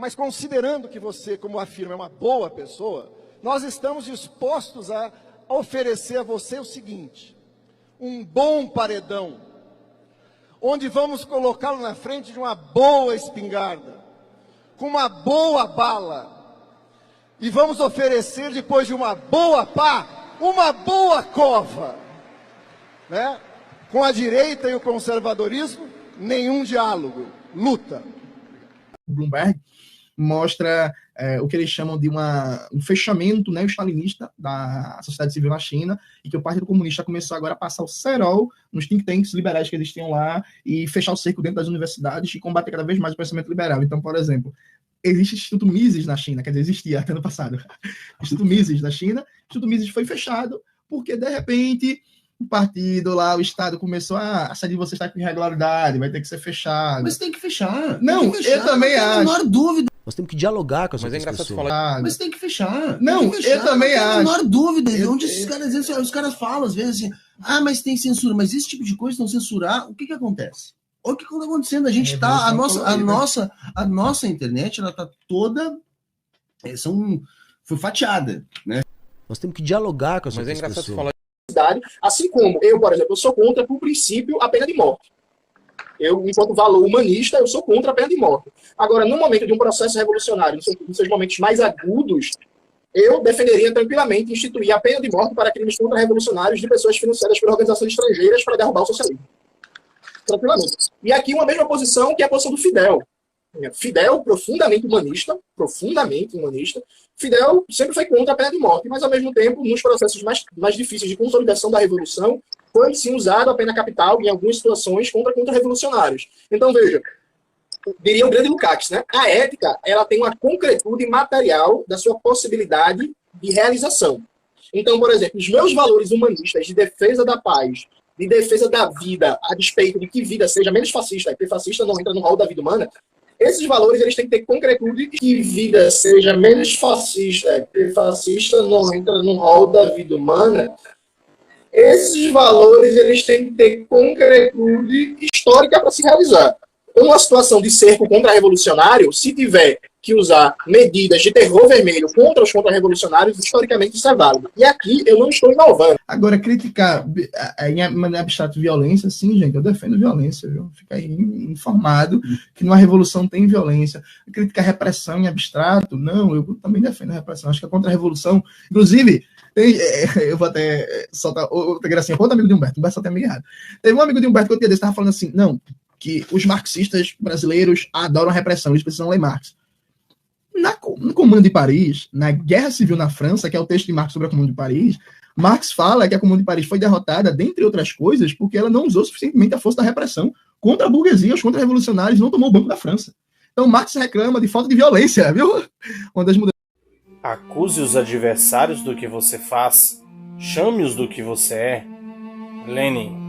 Mas considerando que você, como afirma, é uma boa pessoa, nós estamos dispostos a oferecer a você o seguinte: um bom paredão, onde vamos colocá-lo na frente de uma boa espingarda, com uma boa bala, e vamos oferecer, depois de uma boa pá, uma boa cova, né? Com a direita e o conservadorismo, nenhum diálogo, luta. O Bloomberg mostra o que eles chamam de um fechamento, né, stalinista da sociedade civil na China, e que o Partido Comunista começou agora a passar o cerol nos think tanks liberais que existiam lá e fechar o cerco dentro das universidades e combater cada vez mais o pensamento liberal. Então, por exemplo, existe o Instituto Mises na China, quer dizer, existia até no passado. O Instituto Mises na China, o Instituto Mises foi fechado porque, de repente, o partido lá, o Estado começou a sair de você está com irregularidade, vai ter que ser fechado. Mas tem que fechar. Não, tem que fechar, eu também acho. Não tem a menor dúvida. Nós temos que dialogar com as Mas é outras engraçado pessoas. falar. Mas tem que fechar. Não, tem que fechar, eu também acho. Não tem a menor dúvida. Onde esses caras dizem, os caras falam às vezes assim, mas tem censura. Mas esse tipo de coisa, não censurar, o que acontece? Olha o que está acontecendo. A gente está, a nossa internet, ela está toda, foi fatiada, né? Nós temos que dialogar com as Mas é outras engraçado pessoas. falar. Assim como eu, por exemplo, eu sou contra, por princípio, a pena de morte. Eu, enquanto valor humanista, eu sou contra a pena de morte. Agora, no momento de um processo revolucionário, nos seus momentos mais agudos, eu defenderia tranquilamente instituir a pena de morte para crimes contra-revolucionários de pessoas financiadas por organizações estrangeiras para derrubar o socialismo. Tranquilamente. E aqui uma mesma posição que é a posição do Fidel. Fidel, profundamente humanista, Fidel sempre foi contra a pena de morte, mas ao mesmo tempo, nos processos mais difíceis de consolidação da Revolução, foi sim usado a pena capital em algumas situações contra revolucionários. Então, veja, diria o grande Lukács, né? A ética, ela tem uma concretude material da sua possibilidade de realização. Então, por exemplo, os meus valores humanistas de defesa da paz, de defesa da vida, a despeito de que vida seja menos fascista, porque fascista não entra no rol da vida humana, esses valores eles têm que ter concretude, que vida seja menos fascista, porque fascista não entra no rol da vida humana. Esses valores eles têm que ter concretude histórica para se realizar. Uma situação de cerco contra-revolucionário, se tiver que usar medidas de terror vermelho contra os contra-revolucionários, historicamente isso é válido. E aqui eu não estou inovando. Agora, criticar em abstrato violência, sim, gente, eu defendo violência, viu? Fica aí informado que numa revolução tem violência. Criticar repressão em abstrato, não, eu também defendo a repressão. Acho que a contra-revolução, inclusive, eu vou até soltar outra gracinha, outro amigo de Humberto só tem amigo errado. Teve um amigo de Humberto que eu tinha desse, estava falando assim, não, que os marxistas brasileiros adoram a repressão, eles precisam ler Marx. No Comuna de Paris, na Guerra Civil na França, que é o texto de Marx sobre a Comuna de Paris, Marx fala que a Comuna de Paris foi derrotada, dentre outras coisas, porque ela não usou suficientemente a força da repressão contra a burguesia, os contra-revolucionários, não tomou o banco da França. Então Marx reclama de falta de violência, viu? Uma das mudanças. Acuse os adversários do que você faz, chame-os do que você é. Lenin.